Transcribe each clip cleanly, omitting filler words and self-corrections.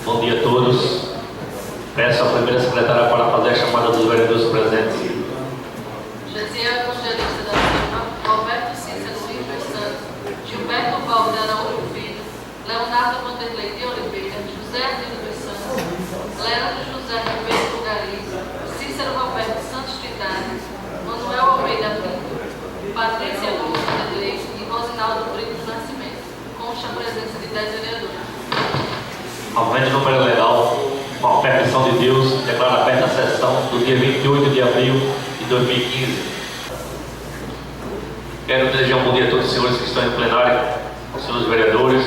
Bom dia a todos. Peço à primeira secretária para fazer a chamada dos vereadores presentes. Josiel Evangelista da Silva, Roberto Cícero Luiz dos Santos, Gilberto Valde Araújo Filho, Leonardo Vanderlei de Oliveira, José Arlindo dos Santos, Leandro José Ribeiro Gariz, Cícero Roberto Santos Titani, Manuel Almeida Pinto, Patrícia Lúcia Vanderlei e Rosinaldo Brito do Nascimento. Consta a presença de 10 vereadores. Aumente o número legal, com a permissão de Deus, declaro aberta a sessão do dia 28 de abril de 2015. Quero desejar um bom dia a todos os senhores que estão em plenário, aos senhores vereadores,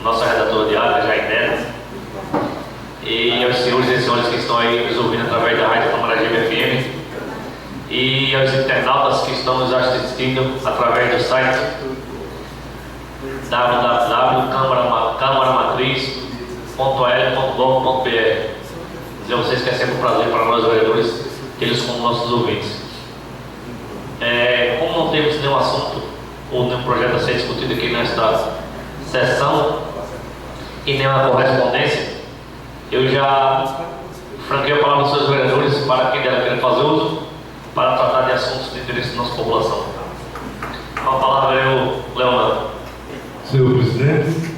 nossa redatora diária, Jair Neto, e aos senhores e senhoras que estão aí nos ouvindo através da Rádio Camaragibe FM, e aos internautas que estão nos assistindo através do site www.camaramatriz.l.gov.br. Dizer a vocês que é sempre um prazer para nós vereadores eles como nossos ouvintes. Como não temos nenhum assunto ou nenhum projeto a ser discutido aqui nesta sessão e nenhuma correspondência, eu já franqueio a palavra aos seus vereadores para quem dela queira fazer uso para tratar de assuntos de interesse da nossa população. A palavra é o Leonardo. Senhor presidente,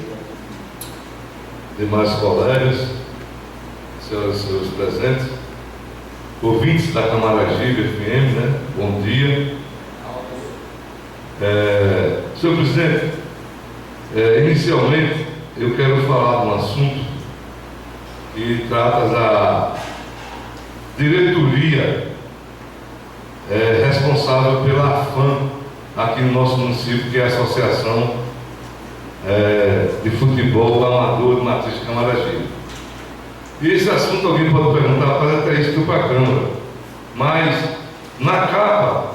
demais colegas, senhoras e senhores presentes, ouvintes da Camaragibe FM, né? Bom dia. Senhor presidente, inicialmente eu quero falar de um assunto que trata da diretoria responsável pela AFAM aqui no nosso município, que é a Associação de Futebol Amador de Matriz de Camaragibe. E esse assunto alguém pode perguntar, parece até isso para a Câmara, mas na capa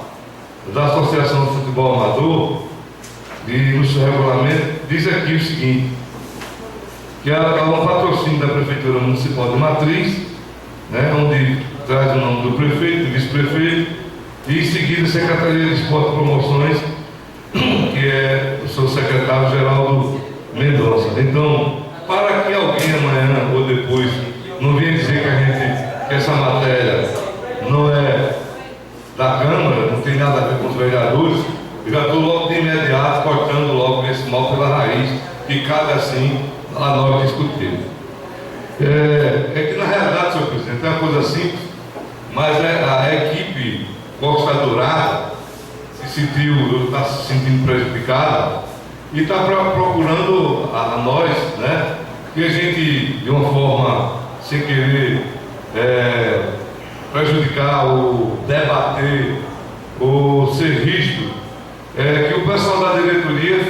da Associação de Futebol Amador e no seu regulamento diz aqui o seguinte, que há um patrocínio da Prefeitura Municipal de Matriz, né, onde traz o nome do prefeito, do vice-prefeito, e em seguida a Secretaria de Esporte e Promoções, que é o seu secretário Geraldo Mendonça. Então, para que alguém amanhã ou depois não venha dizer que essa matéria não é da Câmara, não tem nada a ver com os vereadores, eu já estou logo de imediato cortando logo esse mal pela raiz, que cabe assim a nós discutir. Que na realidade, senhor presidente, é uma coisa simples, mas a equipe Costa Dourada está se sentindo prejudicada e está procurando a nós, né, que a gente, de uma forma sem querer prejudicar ou debater ou ser rígido, que o pessoal da diretoria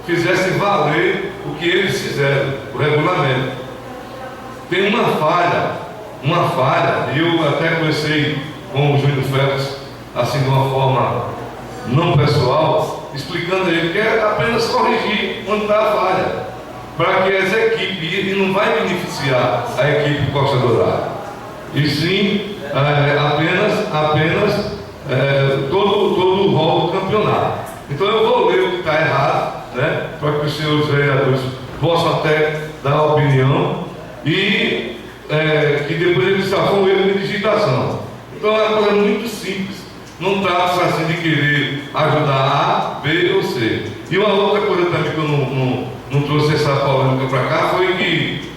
fizesse valer o que eles fizeram, o regulamento. Tem uma falha, e eu até conversei com o Júnior Félix, assim de uma forma não pessoal, explicando a ele que é apenas corrigir onde está a falha, para que as equipes, e não vai beneficiar a equipe Costa Dourada, e sim apenas todo o rol do campeonato. Então eu vou ler o que está errado, né, para que os senhores vereadores possam até dar a opinião e que depois eles safam o erro de digitação. Então é uma coisa muito simples. Não trata-se assim de querer ajudar A, B ou C. E uma outra coisa também que eu não trouxe essa polêmica para cá foi que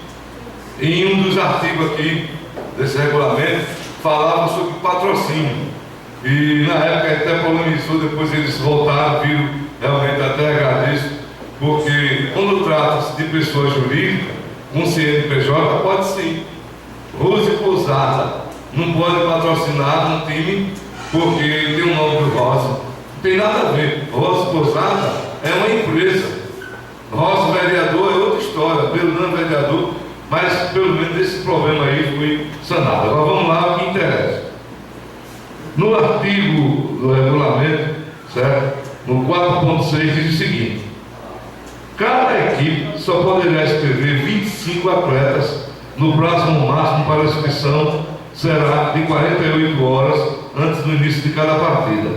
em um dos artigos aqui desse regulamento falava sobre patrocínio. E na época até polemizou, depois eles voltaram, viram, realmente até agradeço, porque quando trata-se de pessoa jurídica, um CNPJ pode sim. Rose Pousada não pode patrocinar um time porque tem o nome do Rosa. Não tem nada a ver. Rosa Pousada é uma empresa. Rosa vereador é outra história. Beltrano vereador, mas pelo menos esse problema aí foi sanado. Agora vamos lá, o que interessa. No artigo do regulamento, certo? No 4.6 diz o seguinte: cada equipe só poderá inscrever 25 atletas no prazo máximo para a inscrição será de 48 horas antes do início de cada partida.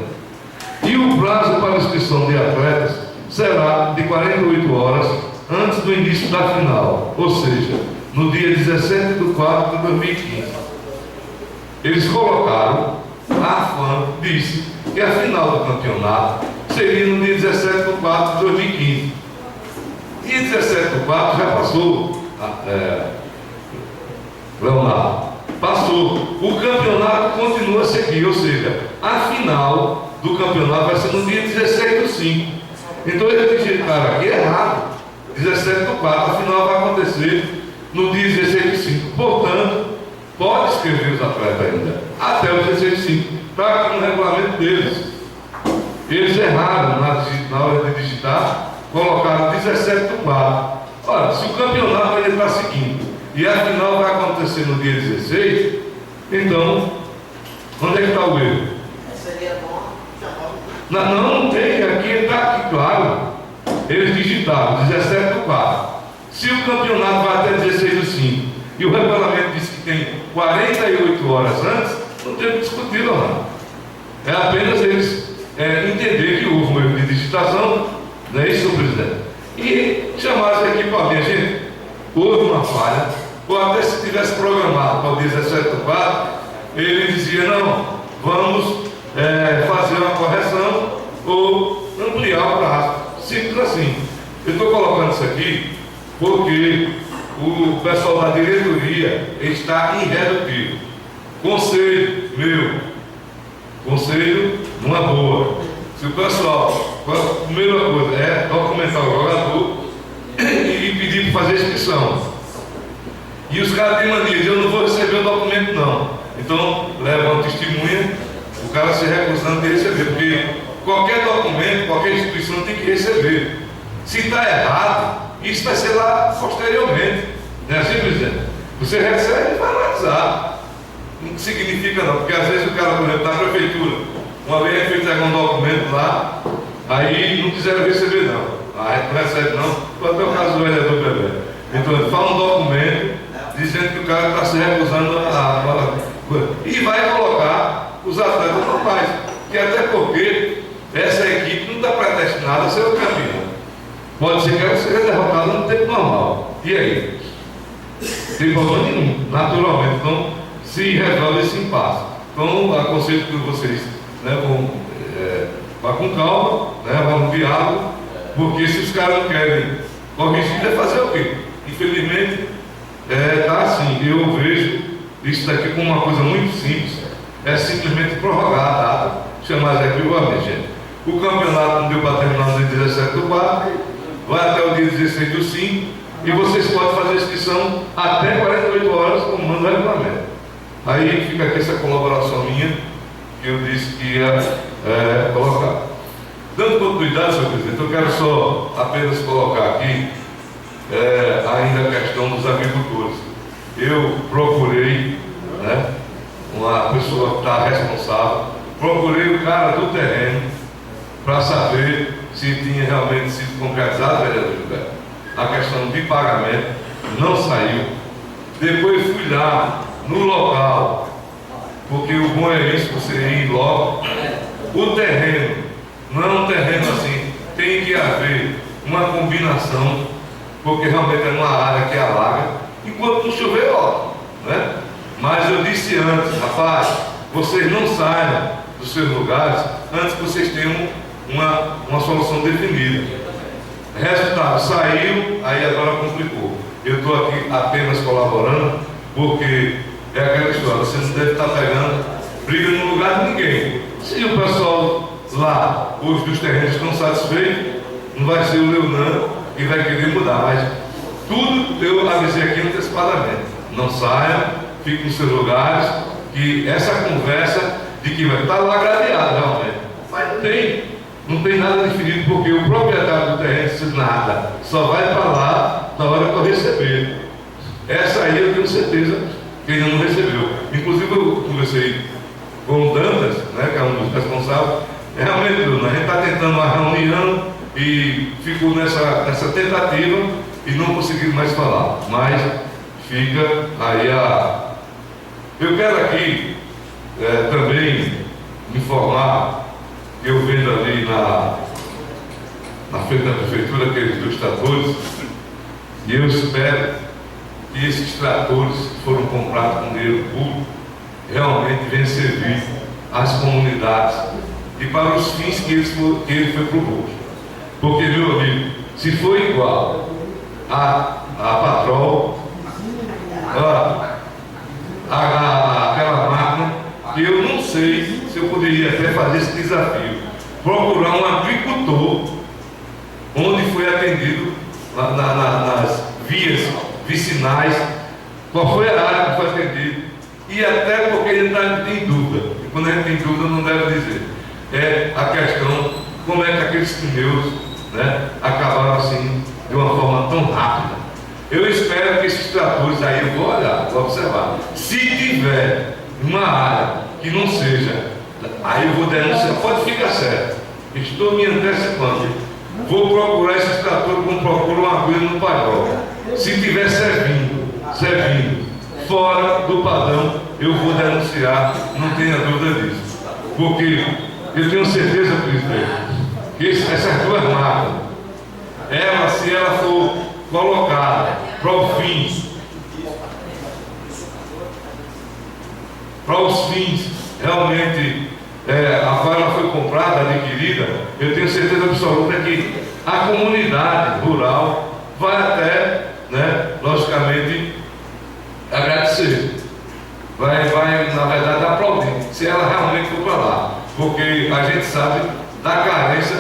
E o prazo para a inscrição de atletas será de 48 horas antes do início da final. Ou seja, no dia 17 de 4 de 2015. Eles colocaram, a FAM disse que a final do campeonato seria no dia 17 de 4 de 2015. Dia 17 de 4 já passou, Leonardo. Passou. O campeonato continua a seguir, ou seja, a final do campeonato vai ser no dia 16 do 5. Então eles digitaram aqui errado. 17 do 4, a final vai acontecer no dia 16 do 5. Portanto, pode escrever os atletas ainda, até o 16 do 5. Está aqui no regulamento deles. Eles erraram na hora de digitar, colocaram 17 do 4. Olha, se o campeonato ainda está seguindo e a final vai acontecer no dia 16, então, onde é que está o erro? Seria bom. Não tem, aqui está aqui claro. Eles digitaram 17 do 4. Se o campeonato vai até 16 do 5 e o regulamento diz que tem 48 horas antes, não tem o que discutir, não. É apenas eles entender que houve um erro de digitação, não é isso, presidente? E chamaram essa equipe para mim, gente, houve uma falha, ou até se tivesse programado para o 17 do 4, ele dizia, não, vamos fazer uma correção ou ampliar o prazo. Simples assim. Eu estou colocando isso aqui porque o pessoal da diretoria está irredutível. Conselho meu, conselho numa boa. Se o pessoal, a primeira coisa é documentar o jogador e pedir para fazer inscrição. E os caras têm mania de eu não vou receber o documento não. Então levam testemunha, o cara se recusando de receber, porque qualquer documento, qualquer instituição tem que receber. Se está errado, isso vai ser lá posteriormente. Não é assim, presidente? Você recebe e vai analisar. Não significa não, porque às vezes o cara, por exemplo, na prefeitura, uma vez a gente pegou um documento lá, aí não quiseram receber não. Aí não recebe não, foi até o caso do vereador Bebê. Então ele fala um documento dizendo que o cara está se recusando a e vai colocar os atletas normais. E até porque essa equipe não está predestinada a ser o campeão. Pode ser que ela seja derrotada no tempo normal. E aí? Tem problema nenhum, naturalmente. Então, se resolve esse impasse. Então, aconselho que vocês vá com calma, vá no diálogo, porque se os caras não querem corrigir, é fazer o quê? Infelizmente, está assim. Eu vejo isso daqui como uma coisa muito simples. É simplesmente prorrogar a data, chamar Zé igualmente, gente. O campeonato não deu para terminar no dia 17 do 4, vai até o dia 16 do 5, e vocês podem fazer a inscrição até 48 horas, como manda o regulamento. Aí fica aqui essa colaboração minha, que eu disse que ia colocar. Dando continuidade, senhor presidente, eu quero só apenas colocar aqui ainda a questão dos agricultores. Eu procurei, uma pessoa que está responsável, procurei o cara do terreno para saber se tinha realmente sido concretizado, vereador Gilberto, a questão de pagamento, não saiu. Depois fui lá no local, porque o bom é isso, você ir logo. O terreno, não é um terreno assim, tem que haver uma combinação, porque realmente é uma área que alaga, enquanto não chover, ótimo, né? Mas eu disse antes, rapaz, vocês não saiam dos seus lugares antes que vocês tenham uma solução definida. Resultado, saiu, aí agora complicou. Eu estou aqui apenas colaborando, porque é aquela história, você não deve estar pegando briga no lugar de ninguém. Se o pessoal lá, os dos terrenos estão satisfeitos, não vai ser o Leonan que vai querer mudar, mas tudo eu avisei aqui antecipadamente. Não saiam, fiquem nos seus lugares, que essa conversa de que vai estar lá gradeado realmente. Mas não tem nada definido, porque o proprietário do terreno disse nada, só vai para lá na hora que eu receber. Essa aí eu tenho certeza que ainda não recebeu. Inclusive eu conversei com o Dantas, que é um dos responsáveis. Realmente, Bruno, a gente está tentando uma reunião e ficou nessa tentativa e não conseguimos mais falar. Mas fica aí Eu quero aqui também informar que eu vendo ali na frente da prefeitura aqueles dois tratores, e eu espero que esses tratores que foram comprados com dinheiro público realmente venham servir às comunidades e para os fins que ele foi proposto. Porque, meu amigo, se for igual a Patrol, aquela máquina, eu não sei se eu poderia até fazer esse desafio, procurar um agricultor onde foi atendido nas vias vicinais, qual foi a área que foi atendido, e até porque ele está em dúvida, e quando a gente tem dúvida não deve dizer, é a questão como é que aqueles pneus, né, acabaram assim de uma forma tão rápida. Eu espero que esses tratores aí, eu vou olhar, vou observar, se tiver uma área que não seja, aí eu vou denunciar, pode ficar certo, estou me antecipando, vou procurar esses tratores como procuro uma coisa no padrão. Se estiver servindo fora do padrão, eu vou denunciar, não tenha dúvida disso. Porque eu tenho certeza, presidente, que essas duas máquinas, se ela for colocada para os fins realmente, agora ela foi comprada, adquirida, eu tenho certeza absoluta que a comunidade rural vai até, né, logicamente, agradecer. Vai, na verdade, aplaudir, se ela realmente for para lá. Porque a gente sabe da carência,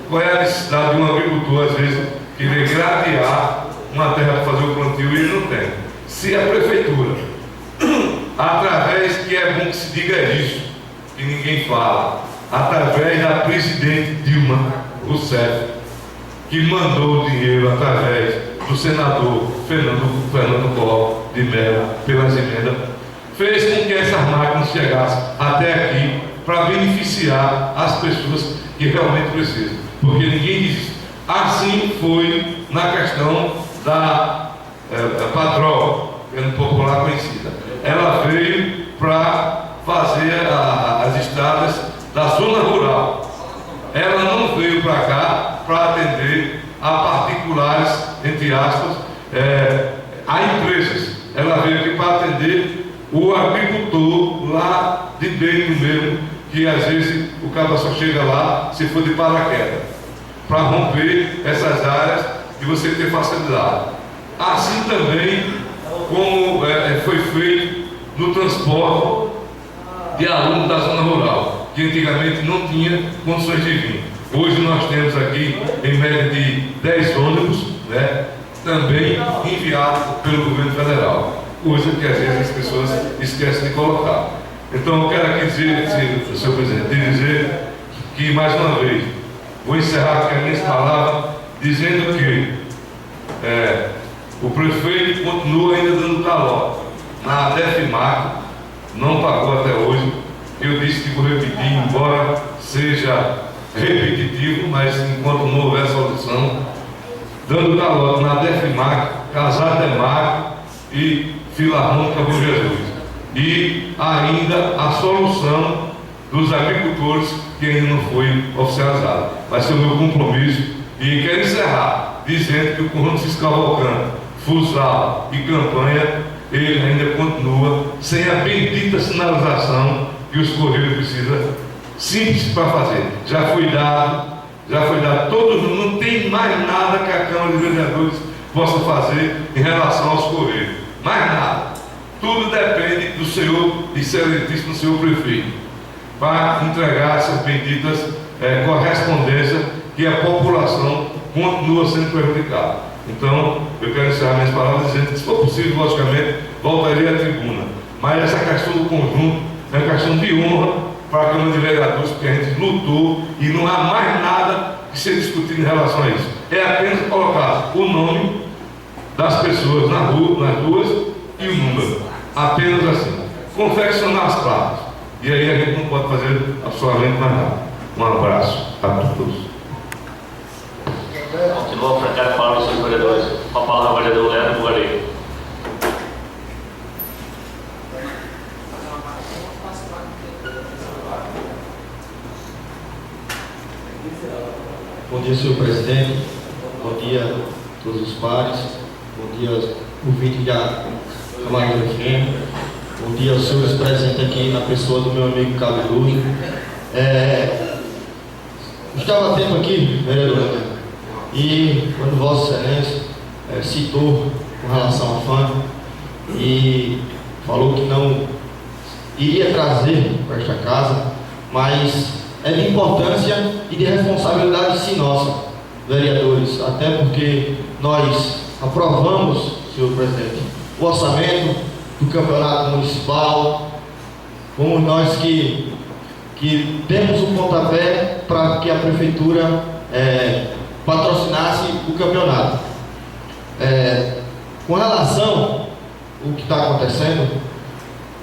qual é a necessidade de um agricultor, às vezes, querer gradear uma terra para fazer o plantio e ele não tem. Se a prefeitura, através, que é bom que se diga isso, que ninguém fala, através da presidente Dilma Rousseff, que mandou o dinheiro através do senador Fernando Collor de Mello, pelas emendas, fez com que essas máquinas chegassem até aqui para beneficiar as pessoas que realmente precisam. Porque ninguém diz isso. Assim foi na questão da Patrol, que é no popular conhecida. Ela veio para fazer as estradas da zona rural. Ela não veio para cá para atender a particulares, entre aspas, a empresas. Ela veio aqui para atender o agricultor lá de dentro mesmo, que às vezes o cara só chega lá se for de paraquedas, para romper essas áreas e você ter facilidade. Assim também como foi feito no transporte de alunos da zona rural, que antigamente não tinha condições de vir. Hoje nós temos aqui em média de 10 ônibus, né, também enviados pelo governo federal, coisa que às vezes as pessoas esquecem de colocar. Então eu quero aqui dizer, senhor presidente, dizer que mais uma vez vou encerrar aqui as minhas palavras dizendo que o prefeito continua ainda dando calote na DEFMAC, não pagou até hoje. Eu disse que vou repetir, embora seja repetitivo, mas enquanto não houver solução, dando calote na DEFMAC, Casademac e Filarmônica Bom Jesus. E ainda a solução dos agricultores que ainda não foi oficializada. Vai ser o meu compromisso. E quero encerrar dizendo que o Conjunto Fiscal Cavalcante, Fusal e Campanha, ele ainda continua sem a bendita sinalização que os Correios precisam, simples para fazer. Já foi dado todo mundo, não tem mais nada que a Câmara de Vereadores possa fazer em relação aos Correios. Mais nada. Tudo depende do senhor, excelentíssimo senhor prefeito, para entregar essas benditas correspondências que a população continua sendo prejudicada. Então, eu quero encerrar minhas palavras dizendo que, se for possível, logicamente, voltaria à tribuna. Mas essa questão do conjunto é uma questão de honra para a Câmara de Vereadores, porque a gente lutou e não há mais nada que ser discutido em relação a isso. É apenas colocar o nome das pessoas nas ruas e o número. Apenas assim. Confeccionar as placas. E aí a gente não pode fazer absolutamente mais nada. Um abraço a todos. Continua a franquear a palavra dos seus vereadores. Com a palavra o vereador Leandro Bugareiro. Bom dia, senhor presidente. Bom dia a todos os pares. Bom dia o vídeo da Camargo FM. Bom dia aos senhores presentes aqui na pessoa do meu amigo Cabeludo. Estava atento aqui, vereador, e quando Vossa Excelência citou com relação à FAM e falou que não iria trazer para esta casa, mas é de importância e de responsabilidade sim nossa, vereadores, até porque nós aprovamos, senhor presidente, o orçamento do campeonato municipal, como nós que demos o pontapé para que a prefeitura patrocinasse o campeonato. Com relação ao que está acontecendo,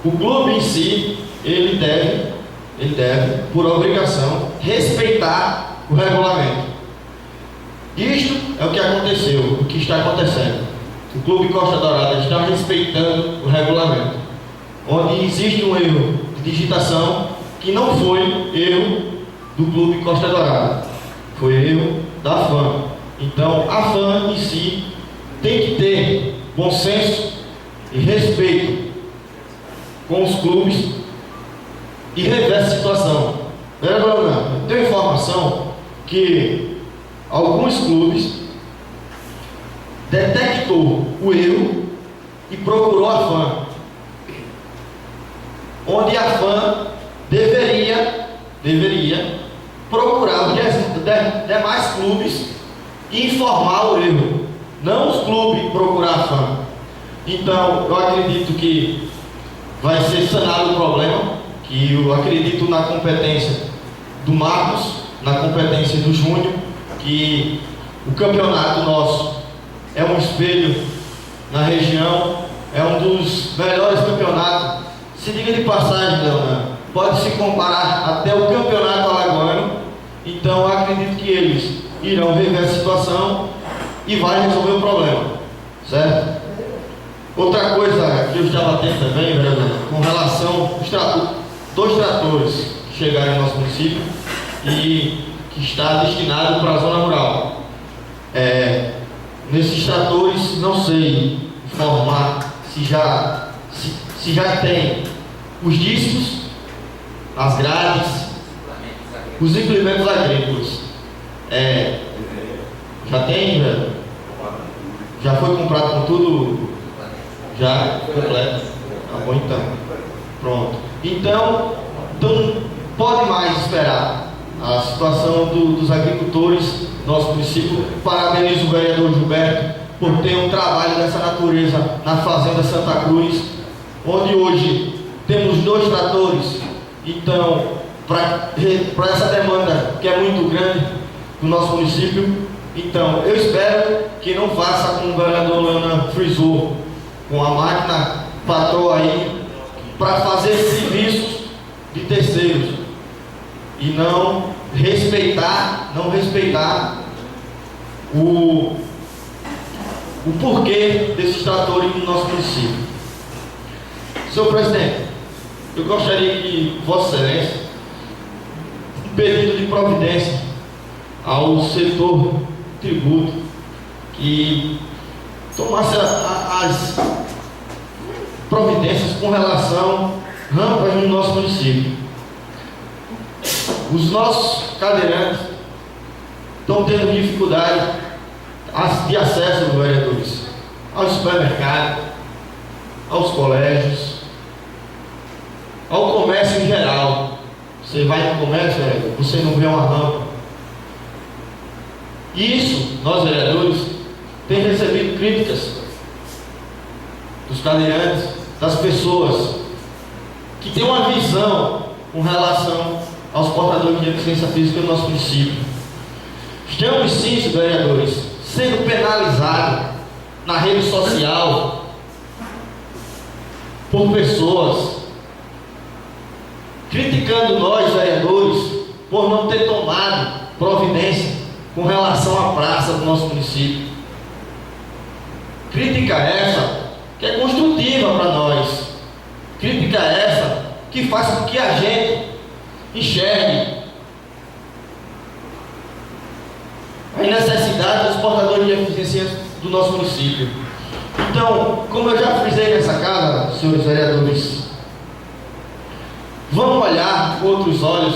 o clube em si, ele deve, por obrigação, respeitar o regulamento. Isto é o que aconteceu, o que está acontecendo. O Clube Costa Dourada está respeitando o regulamento, onde existe um erro de digitação que não foi erro do Clube Costa Dourada, foi erro da FAM. Então, a FAM em si tem que ter bom senso e respeito com os clubes e rever essa situação. Eu tenho informação que alguns clubes detectou o erro e procurou a FAM, onde a FAM deveria procurar os demais clubes e informar o erro, não os clubes procurar a FAM. Então, eu acredito que vai ser sanado o problema, que eu acredito na competência do Marcos, na competência do Júnior, que o campeonato nosso é um espelho na região, é um dos melhores campeonatos. Se diga de passagem, Leonardo, pode se comparar até o campeonato alagoano. Então eu acredito que eles irão rever a situação e vai resolver o problema, certo? Outra coisa que eu estava atento também, vereador, com relação aos dois tratores que chegaram no nosso município e que está destinado para a zona rural. Nesses tratores, não sei informar se já tem os discos, as grades, os implementos agrícolas. Já tem, velho? Já foi comprado com tudo? Já completo? Tá bom, então. Pronto. Então pode mais esperar a situação dos agricultores do nosso município. Parabenizo o vereador Gilberto por ter um trabalho dessa natureza na Fazenda Santa Cruz, onde hoje temos 2 tratores. Então, para essa demanda que é muito grande do nosso município, então eu espero que não faça como o vereador Leonardo frisou, com a máquina patroa aí, para fazer serviços de terceiros e não respeitar o porquê desses tratores no nosso município. Senhor presidente, eu gostaria que Vossa Excelência, um pedido de providência ao setor tributo, que tomasse as providências com relação a rampas no nosso município. Os nossos cadeirantes estão tendo dificuldade de acesso, vereadores, aos supermercados, aos colégios, ao comércio em geral. Você vai no comércio, vereador, você não vê uma rampa. Isso, nós vereadores, temos recebido críticas dos cadeirantes, das pessoas que têm uma visão com relação aos portadores de deficiência física do nosso município. Estamos sim, vereadores, sendo penalizados na rede social por pessoas criticando nós, vereadores, por não ter tomado providência com relação à praça do nosso município. Crítica essa que é construtiva para nós. Crítica essa que faz com que a gente enxergue a necessidade dos portadores de deficiência do nosso município. Então Então, como eu já frisei nessa casa, senhores vereadores, vamos olhar com outros olhos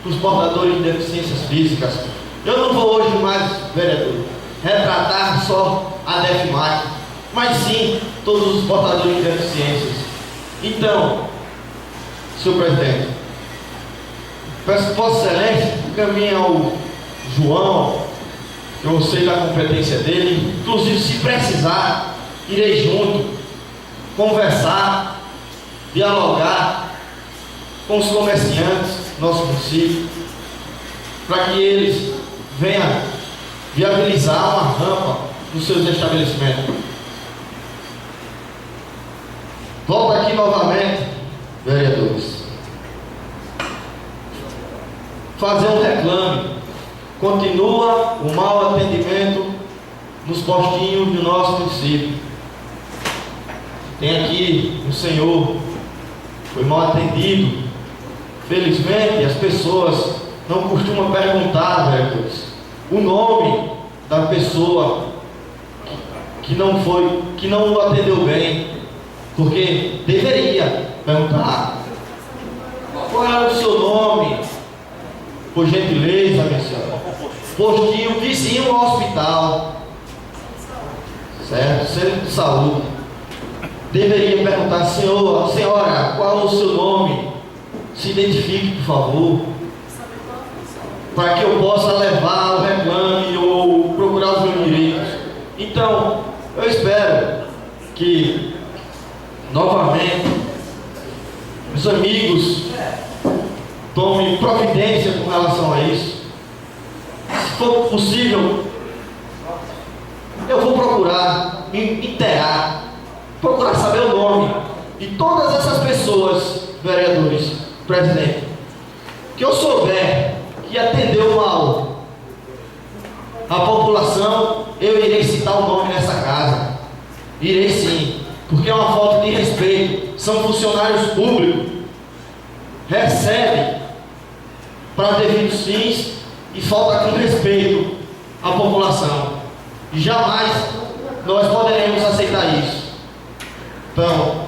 para os portadores de deficiências físicas. Eu não vou hoje mais, vereador, retratar só a DEFMAC, mas sim todos os portadores de deficiências. Então, senhor presidente, peço que Vossa Excelência encaminhe ao João, que eu sei da competência dele, inclusive se precisar, irei junto, conversar, dialogar com os comerciantes do nosso município, para que eles venham viabilizar uma rampa nos seus estabelecimentos. Volto aqui novamente, vereadores, fazer um reclame. Continua o mau atendimento nos postinhos do nosso município. Tem aqui um senhor, foi mal atendido. Felizmente as pessoas não costumam perguntar, vereadores, o nome da pessoa que não o atendeu bem, porque deveria perguntar: qual é o seu nome? Por gentileza, minha senhora. Postinho vizinho ao hospital, certo? Centro de saúde. Deveria perguntar: senhora, qual é o seu nome? Se identifique, por favor, para que eu possa levar o reclame ou procurar os meus direitos. Então, eu espero que, novamente, os amigos tomem providência com relação a isso. Se for possível, eu vou procurar me inteirar, procurar saber o nome de todas essas pessoas, vereadores, presidente, que eu souber que atendeu mal a população, eu irei citar o nome nessa casa. Irei sim, porque é uma falta de respeito. São funcionários públicos, recebem para devidos fins e falta com respeito à população. E jamais nós poderemos aceitar isso. Então,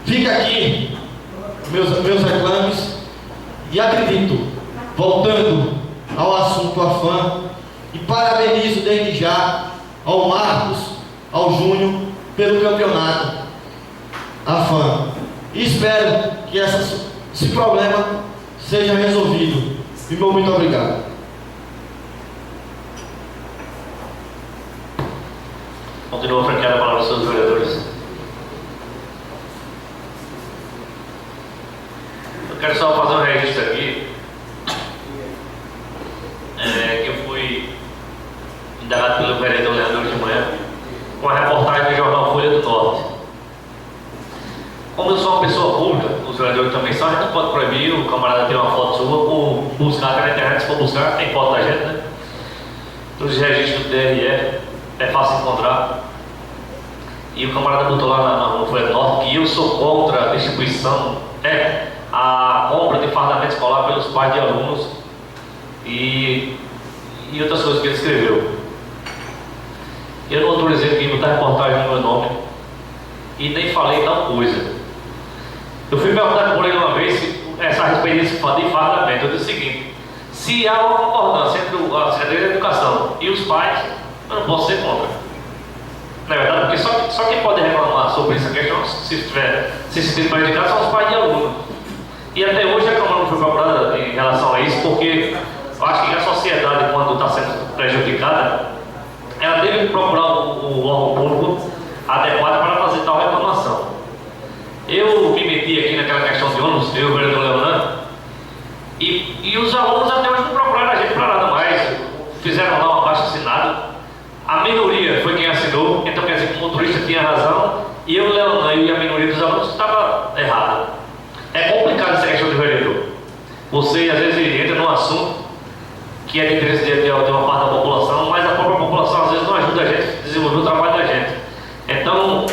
fica aqui meus reclames e acredito, voltando ao assunto AFAM, e parabenizo desde já ao Marcos, ao Júnior, pelo campeonato AFAM. E espero que esse problema seja resolvido. E muito obrigado. Continua franqueando a palavra aos seus vereadores. Eu quero só fazer um registro aqui. Que eu fui indagado pelo vereador Leandro de manhã com a reportagem do jornal Folha do Norte. Como eu sou uma pessoa pública, os vereadores também são, a gente não pode proibir o camarada ter uma foto sua por buscar até na internet. Se for buscar, tem foto da gente, né? Nos registros do DRE é fácil encontrar. E o camarada botou lá no Folha do Norte que eu sou contra a distribuição, a compra de fardamento escolar pelos pais de alunos e outras coisas que ele escreveu. Eu não autorizei ninguém botar reportagem no meu nome e nem falei tal coisa. Eu fui perguntar por ele uma vez essa respeito de fardamento. Eu disse o seguinte: se há uma concordância entre a Secretaria da Educação e os pais, eu não posso ser contra. Na verdade, porque só quem pode reclamar sobre essa questão, se sentir prejudicado, são os pais de alunos. E até hoje a Câmara não foi procurada em relação a isso, porque eu acho que a sociedade, quando está sendo prejudicada, ela deve procurar o órgão público adequado para fazer tal reclamação. Eu me meti aqui naquela questão de ônibus, eu e o vereador Leonardo, e os alunos até hoje não procuraram a gente para nada mais. Fizeram lá uma baixa assinada. A minoria foi quem assinou, então quer dizer que o motorista tinha razão e eu, Leonardo, e a minoria dos alunos estava errada. É complicado essa questão de vereador. Você às vezes entra num assunto que é de interesse de uma parte da população, mas a própria população às vezes não ajuda a gente a desenvolver o trabalho da gente. Então,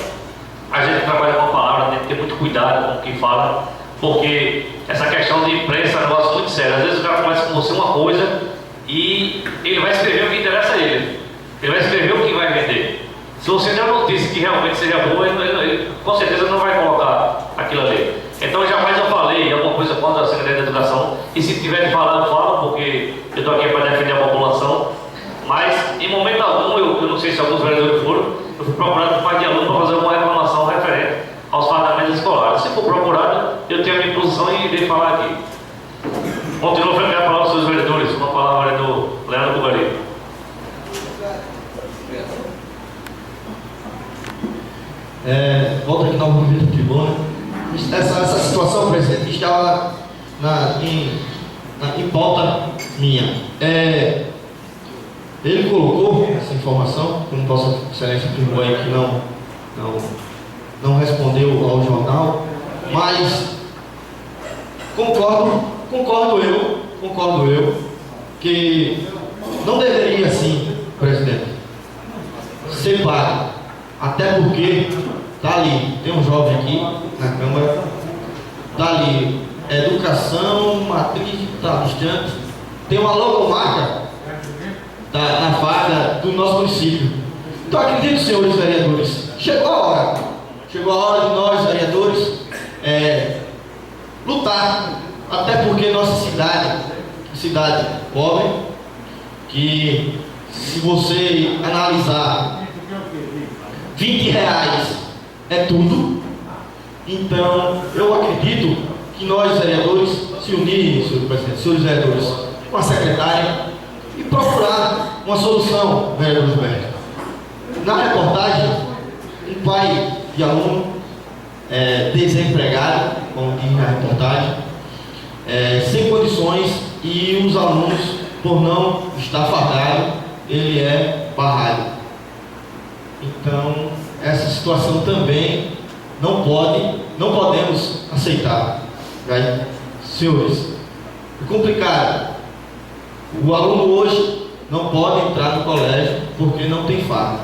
a gente trabalha com a palavra, tem que ter muito cuidado com o que fala, porque essa questão de imprensa é um negócio muito sério. Às vezes o cara começa com você uma coisa e ele vai escrever o que interessa a ele. Ele vai escrever o que vai vender. Se você der notícia que realmente seja boa, ele com certeza não vai colocar aquilo ali. Então, jamais eu falei alguma coisa contra a Secretaria da Educação, e se tiver de falar, eu falo, porque eu estou aqui para defender a população. Mas, em momento algum, eu não sei se alguns vereadores foram, eu fui procurado por parte de aluno para fazer alguma reclamação referente aos fardamentos escolares. Se for procurado, eu tenho a minha posição e irei falar aqui. Continuo a frente a palavra aos seus vereadores, uma palavra do Leandro Bugari. Volto aqui novamente à tribuna. Essa situação, presidente, estava em pauta minha. Ele colocou essa informação, como Vossa Excelência afirmou aí que não respondeu ao jornal, mas concordo eu que não deveria assim, presidente, ser pago, até porque está ali, tem um jovem aqui na Câmara, está ali, educação, matriz, está distante, tem uma logomarca na vaga do nosso município. Então acredito, senhores vereadores, chegou a hora de nós, vereadores, lutar, até porque nossa cidade pobre, que se você analisar, R$20 é tudo. Então eu acredito que nós, vereadores, se unirem, senhor presidente, senhores vereadores, com a secretária e procurar uma solução, vereador Gilberto. Na reportagem, um pai de aluno desempregado, como diz na reportagem, sem condições, e os alunos, por não estar fardado, ele é barrado. Então, essa situação também não podemos aceitar. Né? Senhores, é complicado. O aluno hoje não pode entrar no colégio porque não tem farda.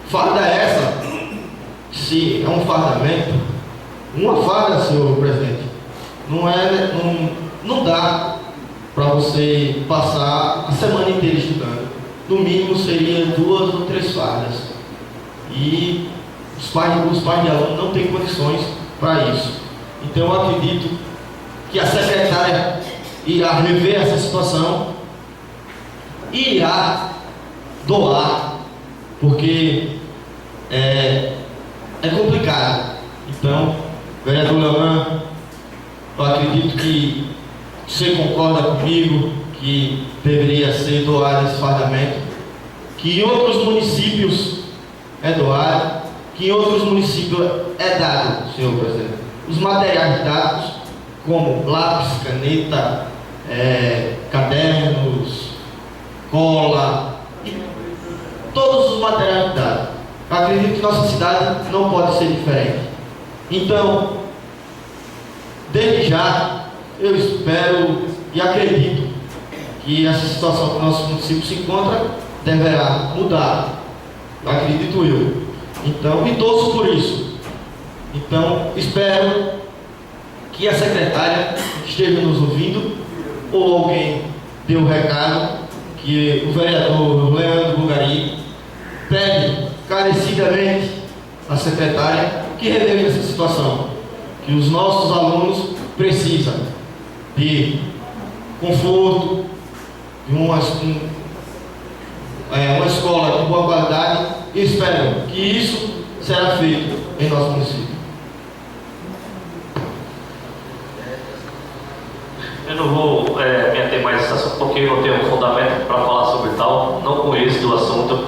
Farda essa, se é um fardamento, uma farda, senhor presidente, não dá para você passar a semana inteira estudando. No mínimo seria 2 ou 3 fardas. E os pais de aluno não têm condições para isso. Então eu acredito que a secretária irá rever essa situação e irá doar, porque é complicado. Então, vereador Leonan, eu acredito que você concorda comigo que deveria ser doado esse fardamento, que em outros municípios é doado, que em outros municípios é dado, senhor presidente. Os materiais dados, como lápis, caneta, cadernos, cola, e todos os materiais dados. Eu acredito que nossa cidade não pode ser diferente. Então, desde já, eu espero e acredito que essa situação que o nosso município se encontra deverá mudar. Acredito eu. Então, me torço por isso. Então, espero que a secretária esteja nos ouvindo, ou alguém dê o recado que o vereador Leandro Bugari pede carecidamente à secretária que reveja essa situação, que os nossos alunos precisam de conforto, de uma escola de boa qualidade, e espero que isso será feito em nosso município. Eu não vou me ater mais nesse assunto porque eu não tenho um fundamento para falar sobre tal, não conheço do assunto.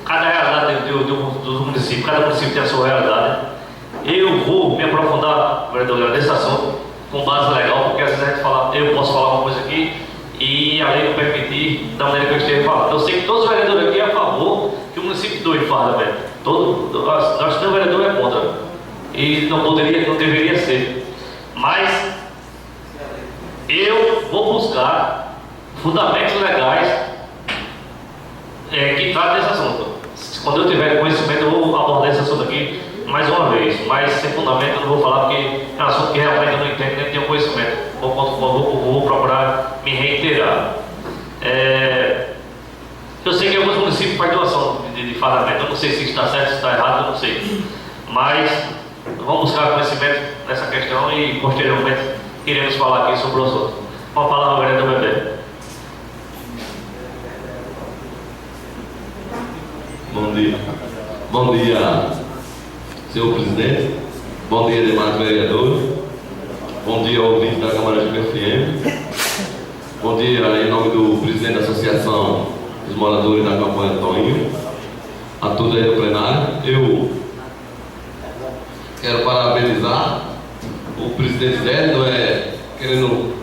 Cada realidade dos municípios, cada município tem a sua realidade. Eu vou me aprofundar, vereador, nesse assunto com base legal, porque às vezes a gente fala, eu posso falar uma coisa aqui e a lei não permitir da maneira que eu esteja falando. Eu sei que todos os vereadores aqui é a favor que o município doe fardamento. Acho que o vereador é contra. E não deveria ser. Mas eu vou buscar fundamentos legais que tratem desse assunto. Quando eu tiver conhecimento, eu vou abordar esse assunto aqui mais uma vez. Mas sem fundamento eu não vou falar, porque é um assunto que realmente eu não entendo nem tenho conhecimento. Vou procurar me reiterar. de fardamento. Eu não sei se está certo, se está errado, eu não sei. Mas vamos buscar conhecimento nessa questão e posteriormente iremos falar aqui sobre os outros. Com a palavra, vereador Bebê. Bom dia. Bom dia, senhor presidente. Bom dia, demais vereadores. Bom dia, ouvinte da Câmara de FM. Bom dia, em nome do presidente da Associação dos Moradores da Campanha Toninho, a todos aí do plenário. Eu quero parabenizar o presidente Zé, não é querendo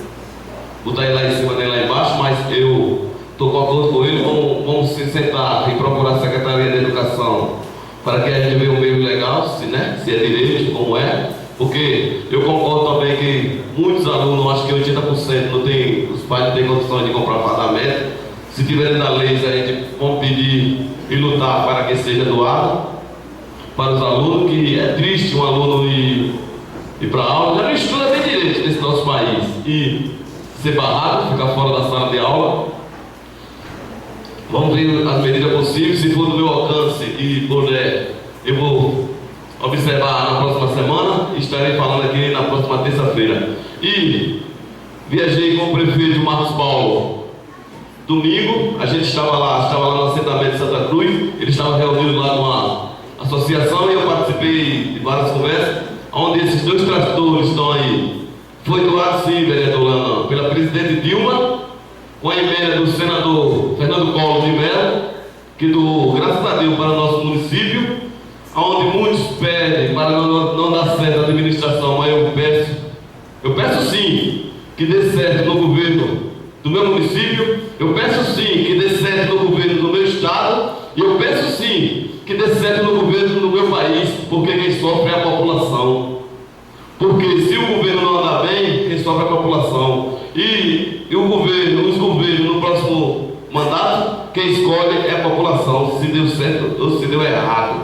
botar ele lá em cima nem lá embaixo, mas eu estou com acordo com ele. Vamos se sentar e procurar a Secretaria de Educação para que a gente veja um meio legal, se é direito, como é, porque eu concordo também que muitos alunos, acho que 80% os pais não têm condições de comprar fardamento. Se tiverem da lei, a gente vamos pedir e lutar para que seja doado para os alunos, que é triste um aluno ir para a aula, já não estuda bem direito nesse nosso país, e ser barrado, ficar fora da sala de aula. Vamos ver as medidas possíveis, se for do meu alcance e puder, eu vou observar na próxima semana e estarei falando aqui na próxima terça-feira. E viajei com o prefeito Marcos Paulo domingo, a gente estava lá no assentamento de Santa Cruz, ele estava reunido lá numa associação e eu participei de várias conversas, onde esses 2 tratores estão aí. Foi doado sim, vereador Leandro, pela presidente Dilma, com a emenda do senador Fernando Collor de Mello, que doou, graças a Deus, para o nosso município, onde muitos pedem para não dar certo a administração, mas eu peço sim que dê certo no governo do meu município, eu peço sim que dê certo no governo do meu estado, e eu peço sim que dê certo no governo do meu país, porque quem sofre é a população. Porque se o governo não andar bem, quem sofre é a população. E os governos no próximo mandato, quem escolhe é a população, se deu certo ou se deu errado.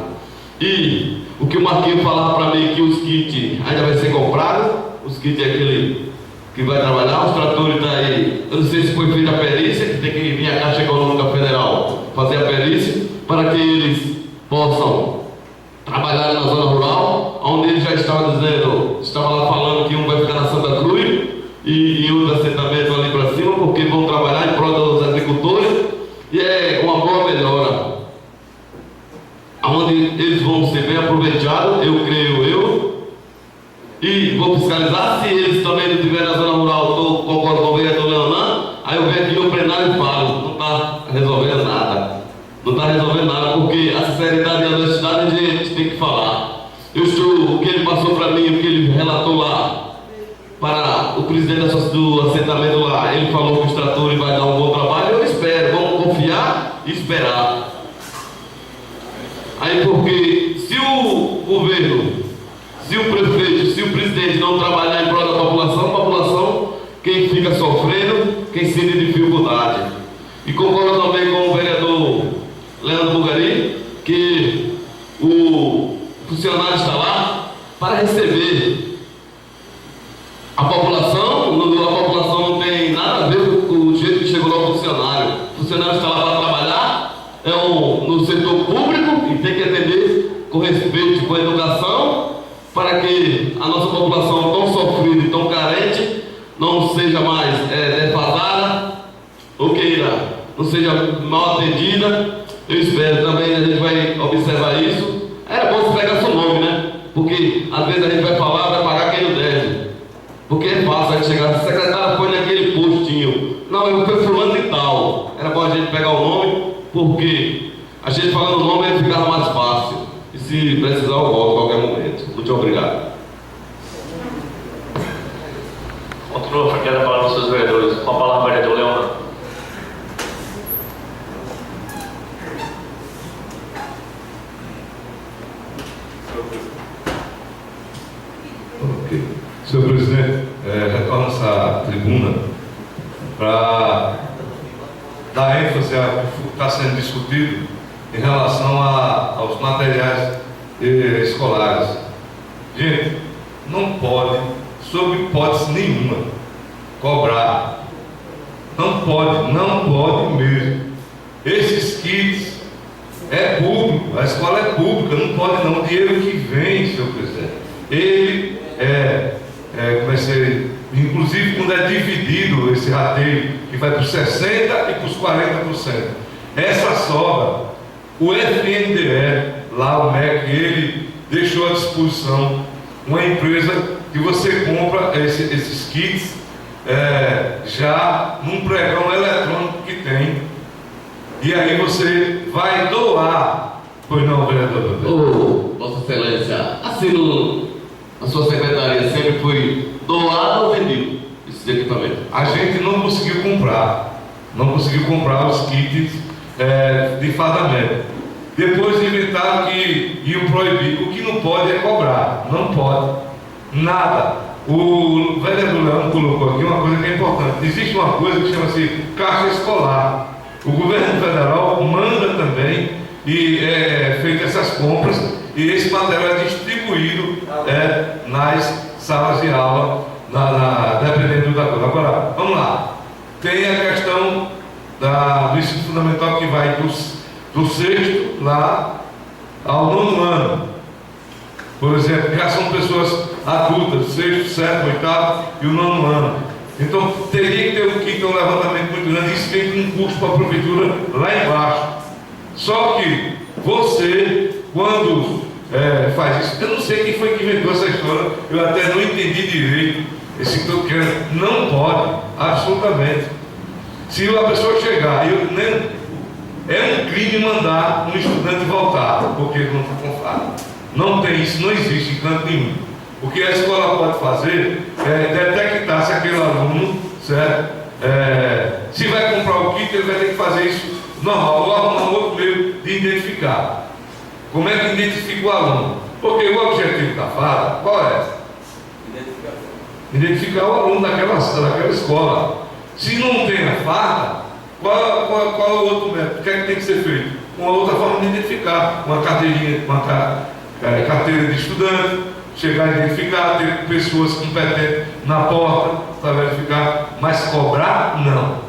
E o que o Marquinhos falava para mim, que os kits ainda vai ser comprado, os kits é aquele que vai trabalhar, os tratores estão aí. Eu não sei se foi feita a perícia, que tem que vir a Caixa Econômica Federal fazer a perícia, para que eles possam trabalhar na zona rural, onde ele já estava lá falando que um vai ficar na Santa Cruz e outro assentamento ali para cima, porque vão trabalhar em prol dos agricultores, e é uma boa melhora, onde eles vão ser bem aproveitados, eu creio, e vou fiscalizar. Se eles também não estiverem na zona rural, eu concordo com o vereador Leonardo, aí eu venho aqui no plenário e falo, não está resolvendo nada. Não está resolvendo nada, porque a sinceridade e a honestidade a gente tem que falar. O que ele passou para mim, o que ele relatou lá, para o presidente do assentamento lá, ele falou que os tratores vai dar um bom trabalho, eu espero, vamos confiar e esperar. Aí porque se o governo, se o prefeito, se o presidente não trabalhar em prol da população, a população, quem fica sofrendo, quem sente dificuldade. E concordo também com o vereador Leandro Bugari, que o funcionário está lá para receber. A população não tem nada a ver com o jeito que chegou lá o funcionário. O funcionário está lá para trabalhar, no setor público, e tem que atender com respeito e com educação, para que a nossa população tão sofrida e tão carente não seja mais defasada, ou queira, não seja mal atendida. Eu espero também, a gente vai observar isso. Era bom se pegar seu nome, né? Porque às vezes a gente vai falar, vai pagar quem não deve. Porque é fácil a gente chegar, a secretária foi naquele postinho. Não, eu fui fulano de tal. Era bom a gente pegar o nome, porque a gente falando o nome ele ficava mais fácil. E se precisar eu volto a qualquer momento. Muito obrigado. Continua franqueando a palavra aos seus vereadores. Com a palavra, vereador Leonardo. Senhor presidente, retorno essa tribuna para dar ênfase ao que está sendo discutido em relação aos materiais escolares. Gente, não pode, sob hipótese nenhuma, cobrar. Não pode mesmo. Esses kits É público, a escola é pública, não pode não. O dinheiro que vem, senhor presidente, ele inclusive quando é dividido esse rateio, que vai para os 60% e para os 40%, essa sobra, o FNDE, lá o MEC, ele deixou à disposição uma empresa que você compra esses kits já num pregão eletrônico que tem, e aí você vai doar. Pois não, vereador? Vossa Excelência, assim a sua secretaria sempre foi doado ou vendido esses equipamentos? A gente não conseguiu comprar os kits de fardamento. Depois inventaram que iam proibir. O que não pode é cobrar, não pode nada. O vereador Leandro colocou aqui uma coisa que é importante. Existe uma coisa que chama-se caixa escolar. O governo federal manda também e feito essas compras, e esse material é distribuído nas salas de aula, dependendo da coisa. Agora, vamos lá. Tem a questão do ensino fundamental, que vai do sexto lá ao 9º ano. Por exemplo, já são pessoas adultas, sexto, sétimo, oitavo e o 9º ano. Então teria que ter um kit, um levantamento muito grande. Isso vem com um custo para a prefeitura lá embaixo. Só que você, quando faz isso, eu não sei quem foi que inventou essa história, eu até não entendi direito. Esse que eu quero, não pode, absolutamente. Se a pessoa chegar, é um crime mandar um estudante voltar, porque ele não está com farda. Não tem isso, não existe em canto nenhum. O que a escola pode fazer é detectar se aquele aluno, certo? Se vai comprar o kit, ele vai ter que fazer isso normal, ou arrumar um outro meio de identificar. Como é que identifica o aluno? Porque o objetivo da farda, qual é? Identificar o aluno daquela escola. Se não tem a farda, qual é o outro método? O que é que tem que ser feito? Uma outra forma de identificar, uma carteirinha, carteira de estudante, chegar a identificar, ter pessoas competentes na porta para verificar, mas cobrar, não.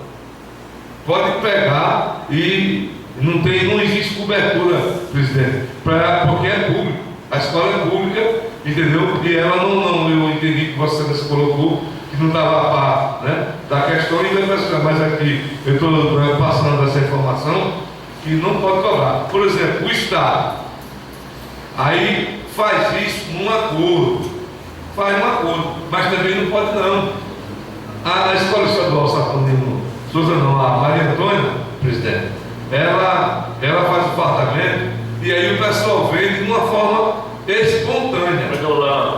Pode pegar e não existe cobertura, presidente, porque é público, a escola é pública, entendeu? E ela eu entendi que Vossa Excelência colocou que não estava a par, né, da questão, mas aqui eu estou passando essa informação que não pode cobrar. Por exemplo, o Estado aí faz isso num acordo, mas também não pode não. A escola estadual Saturnino Souza, não, a Maria Antônia, presidente, ela faz o fardamento e aí o pessoal vende de uma forma espontânea.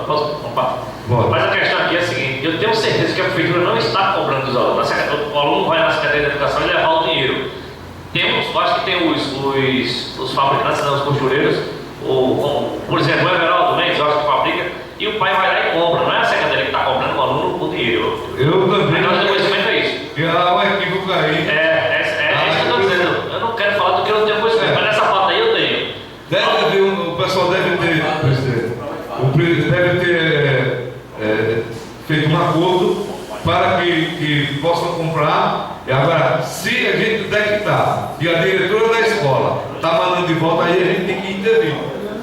Posso compartilhar? Mas a questão aqui é a seguinte: eu tenho certeza que a prefeitura não está cobrando dos alunos. O aluno vai na Secretaria de Educação e levar o dinheiro. Acho que tem os fabricantes, os costureiros, por exemplo, o Everaldo Mendes, acho que fabrica, e o pai vai lá e compra. Não é a secretaria que está cobrando o aluno o dinheiro. Eu também. Então, o conhecimento é isso. E há um equívoco aí. É isso que eu estou dizendo. Eu não quero falar do que eu não tenho conhecimento, mas nessa foto aí eu tenho. O pessoal deve ter, presidente, deve ter feito um acordo para que possam comprar. E agora, se a gente detectar que a diretora da escola está mandando de volta, aí a gente tem que intervir.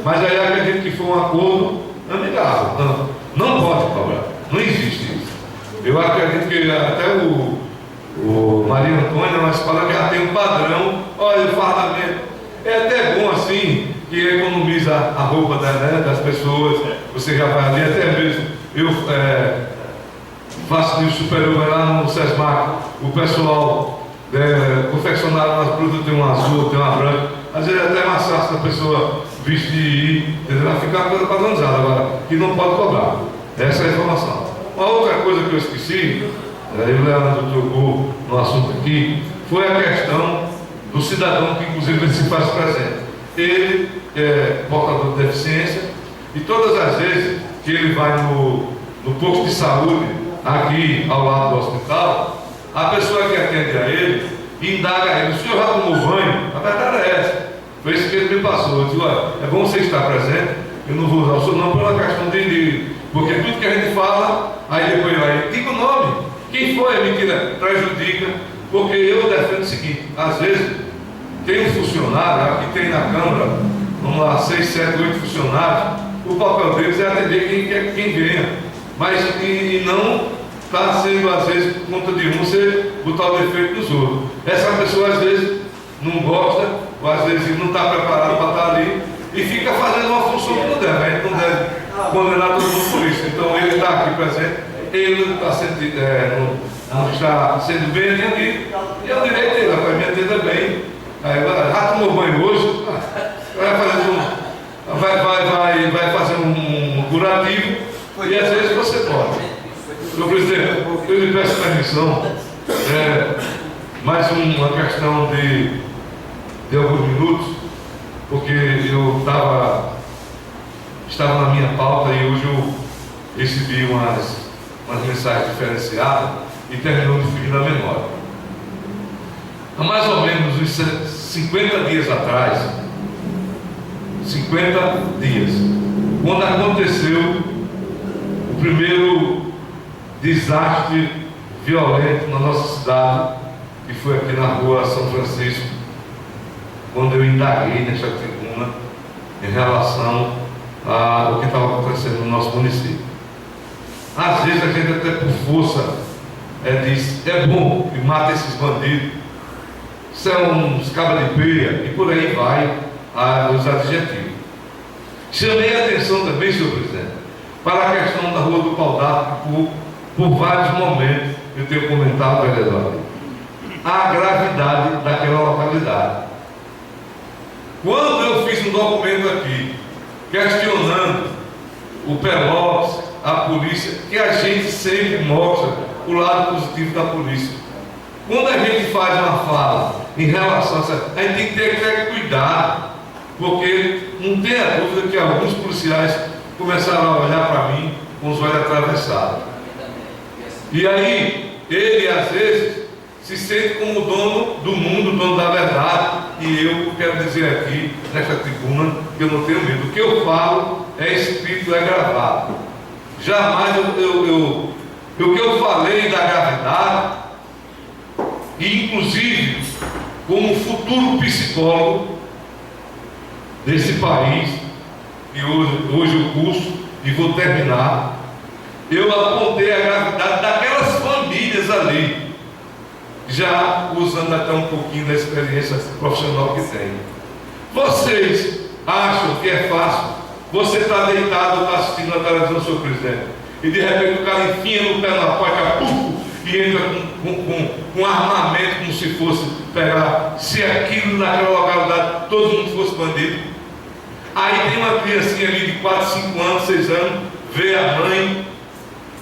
Mas aí acredito que foi um acordo amigável. Não pode cobrar. Não existe isso. Eu acredito que até o Maria Antônia, uma escola que já tem um padrão. Olha, o fardamento é até bom assim, que economiza a roupa das pessoas. Você já vai ali, até mesmo eu faço de superior, vai lá no SESMAC, o pessoal confeccionado nas frutas, tem um azul, tem uma branca. Às vezes é até mais fácil a pessoa vestir e ir, entendeu? Ficar uma coisa padronizada agora, que não pode cobrar. Essa é a informação. Uma outra coisa que eu esqueci, e o Leandro tocou no assunto aqui, foi a questão do cidadão que inclusive se faz presente. Ele é portador de deficiência e todas as vezes que ele vai no posto de saúde, aqui ao lado do hospital, a pessoa que atende a ele indaga a ele: o senhor já tomou banho? A verdade é essa. Foi isso que ele me passou. Eu disse: olha, é bom você estar presente, eu não vou usar o senhor não pela questão de porque tudo que a gente fala, aí depois vai, diga o nome, quem foi a mentira, prejudica, porque eu defendo o seguinte: às vezes tem um funcionário, aqui tem na Câmara, vamos lá, 6, 7, 8 funcionários, o papel deles é atender quem venha, mas e não está sendo, às vezes, por conta de um, você botar o defeito nos outros. Essa pessoa, às vezes, não gosta, ou às vezes não está preparado para estar ali, e fica fazendo uma função que não deve. A gente não deve condenar todo mundo por isso. Então, ele está aqui presente, ele não está sendo, não está sendo bem atendido, e é o direito dele, rapaz, me atenda bem. Aí, já tomou banho hoje? Vai fazer um curativo, e às vezes você pode. Senhor presidente, eu lhe peço permissão, mais uma questão de alguns minutos, porque eu estava na minha pauta e hoje eu recebi umas mensagens diferenciadas e terminou me fugindo da memória. Há mais ou menos uns 50 dias atrás, 50 dias, quando aconteceu o primeiro desastre violento na nossa cidade, que foi aqui na rua São Francisco, quando eu indaguei nessa tribuna em relação ao que estava acontecendo no nosso município. Às vezes a gente até por força diz, é bom que mata esses bandidos, são uns cabras de peia, e por aí vai os adjetivos. Chamei a atenção também, senhor presidente, para a questão da Rua do Pau d'Arco, por vários momentos eu tenho comentado, vereador, a gravidade daquela localidade. Quando eu fiz um documento aqui, questionando o Pelotas, a polícia, que a gente sempre mostra o lado positivo da polícia. Quando a gente faz uma fala em relação a isso, a gente tem que ter cuidado, porque não tenha dúvida que alguns policiais começaram a olhar para mim com os olhos atravessados. E aí, ele às vezes se sente como o dono do mundo, dono da verdade, e eu quero dizer aqui, nesta tribuna, que eu não tenho medo. O que eu falo é escrito, é gravado. Jamais o que eu falei da gravidade, e inclusive como futuro psicólogo desse país, e hoje eu curso e vou terminar, eu apontei a gravidade daquelas famílias ali, já usando até um pouquinho da experiência profissional que tenho. Vocês acham que é fácil? Você está deitado, está assistindo a televisão, senhor presidente, e de repente o cara enfia no pé na porta, e entra com um armamento como se fosse pegar, se aquilo naquela localidade todo mundo fosse bandido. Aí tem uma criancinha ali de 4, 5 anos, 6 anos, vê a mãe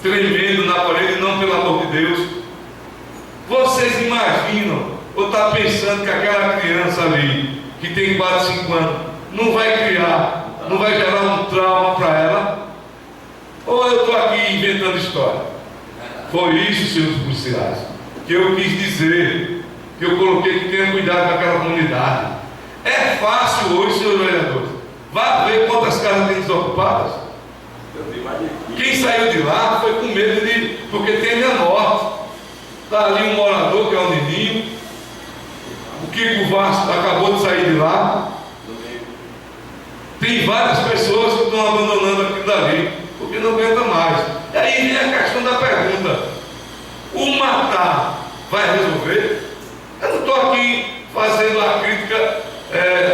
tremendo na parede, não, pelo amor de Deus. Vocês imaginam, ou está pensando que aquela criança ali, que tem 4, 5 anos, não vai criar, não vai gerar um trauma para ela? Ou eu estou aqui inventando história? Foi isso, senhores policiais, que eu quis dizer, que eu coloquei que tenha cuidado com aquela comunidade. É fácil hoje, senhores vereadores, vá ver quantas casas tem desocupadas. Quem saiu de lá foi com medo porque teve a morte. Está ali um morador que é o Nininho, o Kiko Vasco acabou de sair de lá. Tem várias pessoas que estão abandonando aquilo dali, porque não aguenta mais. E aí vem a questão da pergunta: o matar vai resolver? Eu não estou aqui fazendo a crítica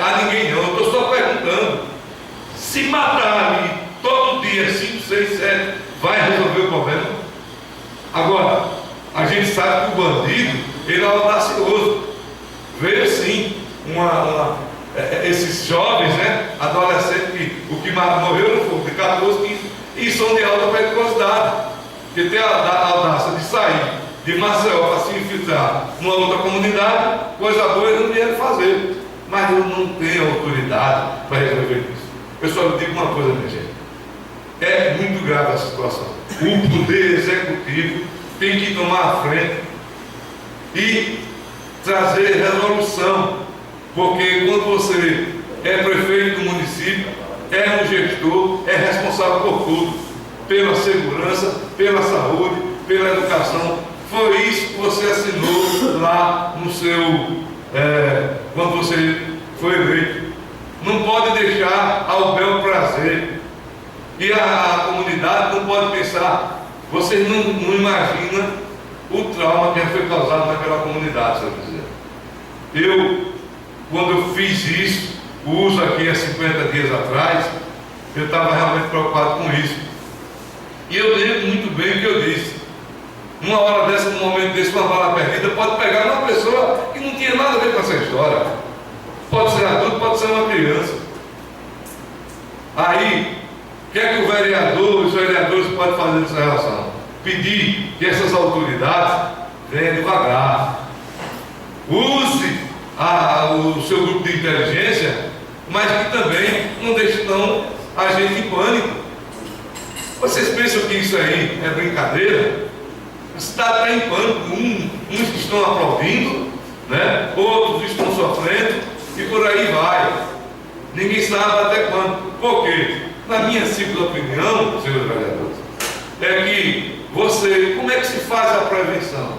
a ninguém não, eu estou só perguntando. Se matar ali todo dia, 5, 6, 7, vai resolver o problema? Agora, a gente sabe que o bandido, ele é audacioso. Veio sim esses jovens, né, adolescentes, que o que morreu não foi de 14, 15, e são de alta periculosidade, que tem a audácia de sair de Maceió para se infiltrar numa outra comunidade, coisa boa eles não vieram fazer, mas eu não tenho autoridade para resolver isso. Pessoal, eu digo uma coisa, minha gente, é muito grave a situação. O poder executivo tem que tomar a frente e trazer resolução, porque quando você é prefeito do município, é um gestor, é responsável por tudo, pela segurança, pela saúde, pela educação. Foi isso que você assinou lá no seu quando você foi eleito. Não pode deixar ao bel prazer. E a comunidade não pode pensar. Vocês não imaginam o trauma que foi causado naquela comunidade, senhor presidente. Quando eu fiz isso, o uso aqui há 50 dias atrás, eu estava realmente preocupado com isso. E eu lembro muito bem o que eu disse. Numa hora dessa, num momento desse, uma bala perdida pode pegar uma pessoa que não tinha nada a ver com essa história. Pode ser adulto, pode ser uma criança. Aí, o que é que o vereador, os vereadores podem fazer nessa relação? Pedir que essas autoridades venham devagar. Use o seu grupo de inteligência, mas que também não deixe a gente em pânico. Vocês pensam que isso aí é brincadeira? Está até em pânico. Uns estão aplaudindo, né? Outros estão sofrendo e por aí vai. Ninguém sabe até quando. Por quê? Na minha simples opinião, senhores vereadores, é que como é que se faz a prevenção?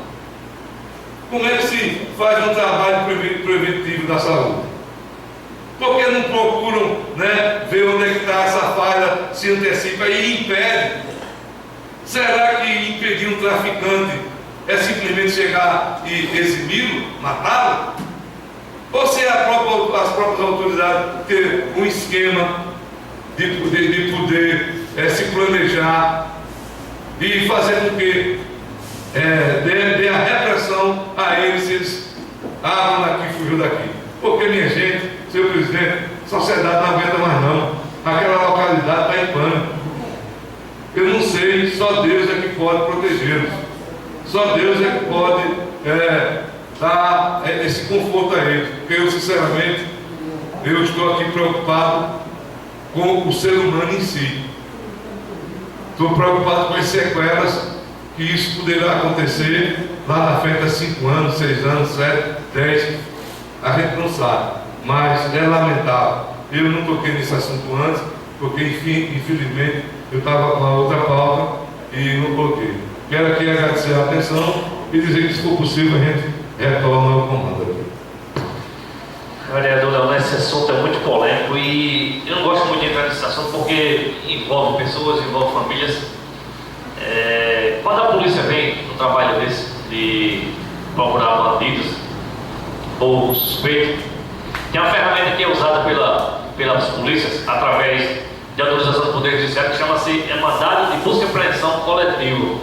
Como é que se faz um trabalho preventivo da saúde? Por que não procuram, né, ver onde é que está essa falha, se antecipa e impede? Será que impedir um traficante é simplesmente chegar e eximi-lo, matá-lo? Ou se as próprias autoridades ter um esquema de poder se planejar e fazer com que dê a repressão a eles se eles abram daqui e fugiu daqui? Porque, minha gente, senhor presidente, a sociedade não aguenta mais não. Aquela localidade está em pânico. Eu não sei, só Deus é que pode protegê-los. Só Deus é que pode dar esse conforto a eles. Porque eu, sinceramente, eu estou aqui preocupado com o ser humano em si. Estou preocupado com as sequelas que isso poderá acontecer lá na frente há 5 anos, 6 anos, 7, 10. A gente não sabe, mas é lamentável. Eu não toquei nesse assunto antes, porque, infelizmente, eu estava com a outra pauta e não coloquei. Quero aqui agradecer a atenção e dizer que, se for possível, a gente retorna ao comando. Vereador Leonel, esse assunto é muito polêmico e eu não gosto muito de entrar nesse assunto porque envolve pessoas, envolve famílias. Quando a polícia vem no trabalho desse, de procurar bandidos ou suspeitos, tem uma ferramenta que é usada pelas polícias através de autorização do Poder Judiciário que chama-se mandado de busca e apreensão coletivo.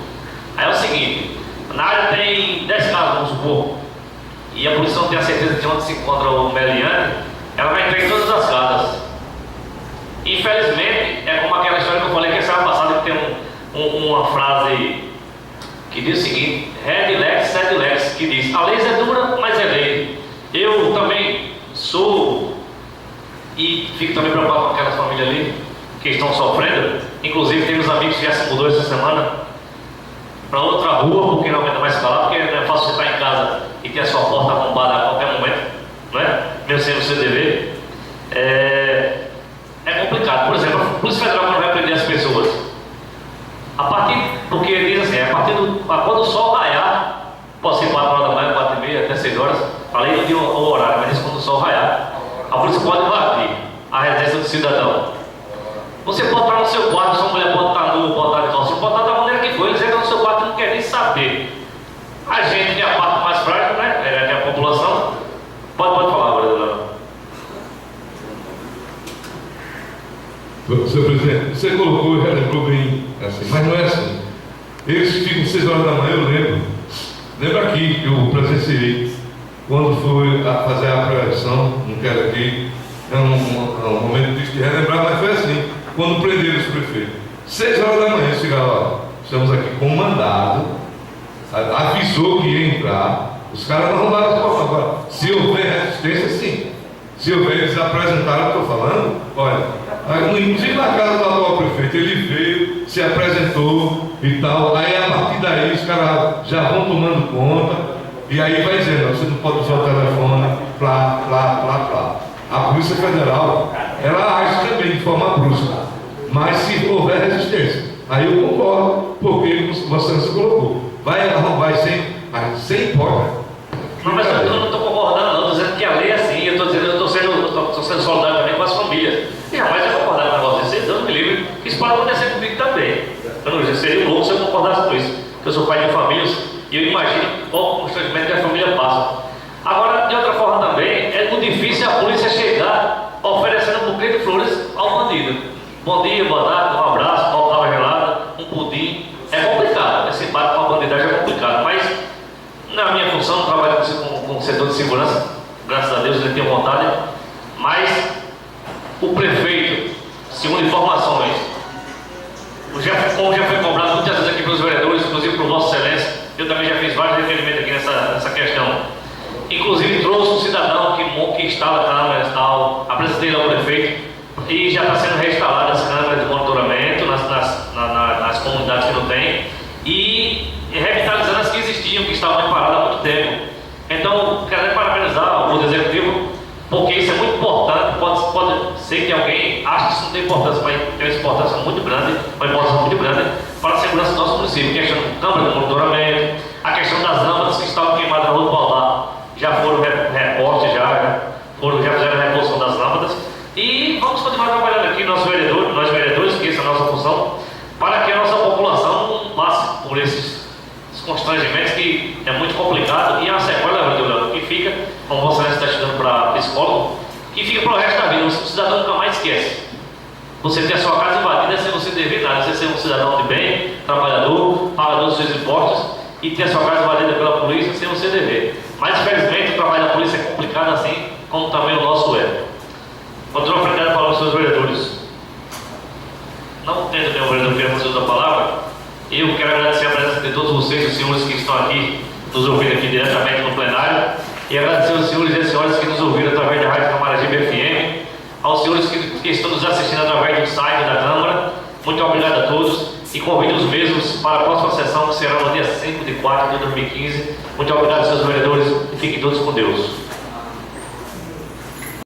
Aí é o seguinte, na área tem 10 casos, vamos supor, e a polícia não tem a certeza de onde se encontra o meliante, ela vai entrar em todas as casas. Infelizmente, é como aquela história que eu falei que semana passada, que tem uma frase que diz o seguinte: red lex, sed lex, que diz: a lei é dura, mas é lei. Eu também sou e fico também preocupado com aquelas famílias ali que estão sofrendo. Inclusive, temos amigos que já se mudou essa semana para outra rua, porque não aguenta mais ficar, porque não é fácil você estar em casa e ter a sua porta arrombada a qualquer momento, não é? Mesmo sem você dever. É complicado. Por exemplo, a Polícia Federal não vai prender as pessoas. Porque diz assim, quando o sol raiar, pode ser 4 horas da manhã, 4h30, até 6 horas, falei de o horário, mas diz quando o sol raiar, a polícia pode invadir a residência do cidadão. Você pode estar no seu quarto, sua mulher pode estar nua, pode estar de calça, pode estar da maneira que for, eles entram no seu quarto e não quer nem saber. A gente, que é a parte mais frágil, né? Que é a população, pode falar, vereador. Senhor presidente, você colocou e relembrou bem assim, mas não é assim. Eles ficam 6 horas da manhã, eu lembro. Lembro aqui que eu presenciei quando foi a fazer a prevenção, não quero aqui, é um momento triste de relembrar, mas foi assim, quando prenderam os prefeitos. 6 horas da manhã, chegaram lá, estamos aqui com um mandado, avisou que ia entrar, os caras não arrumaram as portas agora. Se houver resistência, sim. Se houver, eles apresentaram, eu estou falando, olha. Inclusive na casa do atual prefeito, ele veio, se apresentou e tal. Aí a partir daí os caras já vão tomando conta. E aí vai dizendo, você não pode usar o telefone, plá. A Polícia Federal, ela age também de forma brusca. Mas se houver resistência, aí eu concordo, porque você não se colocou. Vai sem porta. Não, mas eu não estou concordando, não. bom dia, boa tarde, um abraço, uma palavra gelada, um pudim. É complicado, esse embate com a bandidagem é complicado, mas na minha função, trabalho com o setor de segurança, graças a Deus ele tem vontade, mas o prefeito, segundo informações, como já foi cobrado muitas vezes aqui pelos vereadores, inclusive por Vossa Excelência, eu também já fiz vários requerimentos aqui nessa questão. Inclusive trouxe um cidadão que instala câmeras e tal, apresentei ao prefeito e já está sendo reinstalada as câmeras de monitoramento nas comunidades que não tem e revitalizando as que existiam, que estavam paradas há muito tempo. Então, quero parabenizar o Executivo, porque isso é muito importante. Pode ser que alguém ache que isso não tem importância, mas tem uma importância muito grande, para a segurança do nosso município. A questão do câmara de monitoramento, a questão das lâmpadas que estavam queimadas na rua do Paulá, já foram repostes, já fizeram a reposição das lâmpadas. E vamos continuar trabalhando aqui, nós vereadores, que essa é a nossa função, para que a nossa população não passe por esses constrangimentos, que é muito complicado, e a sequela, Leandro, que fica, como você está estudando para psicólogo, que fica para o resto da vida. O cidadão nunca mais esquece. Você ter a sua casa invadida sem você dever nada, você ser um cidadão de bem, trabalhador, pagador dos seus impostos, e ter a sua casa invadida pela polícia sem você dever. Mas, infelizmente, o trabalho da polícia é complicado assim, como também o nosso é. Continua a frente a palavra aos seus vereadores. Não tendo nenhum vereador que queira fazer a palavra, eu quero agradecer a presença de todos vocês, os senhores que estão aqui, nos ouvindo aqui diretamente no plenário, e agradecer aos senhores e às senhoras que nos ouviram através da Rádio Camaragibe FM, aos senhores que estão nos assistindo através do site da Câmara. Muito obrigado a todos e convido os mesmos para a próxima sessão, que será no dia 5/4 de 2015. Muito obrigado, seus vereadores, e fiquem todos com Deus.